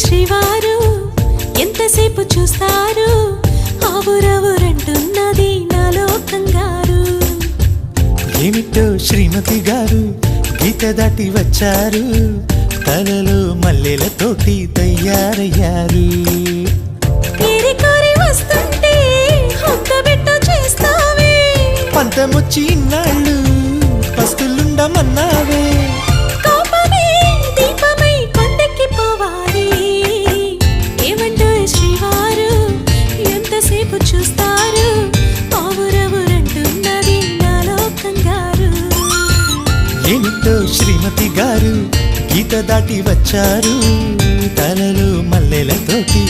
శ్రీవారు ఎంతసేపు చూస్తారు ఆవురవురంటున్నది నాలో కంగారు. ఏమిటో శ్రీమతి గారు గీత దాటి వచ్చారు, తలలో మల్లెలతోటి తయారయ్యారు. కోరి వస్తుంటే హొక్కబెట్ట చేస్తావే, పంతమొచ్చి ఇన్నాళ్ళు పస్తులుండమన్నావే. కోపమే దీపమై కొండెక్కి పోవాలి. ఏమంటో శ్రీవారు ఎంతసేపు చూస్తారు ఆవురవురంటున్నది నాలో కంగారు. ఏమిటో శ్రీమతి గారు గీత దాటి వచ్చారు, తలలో మల్లెలతోటి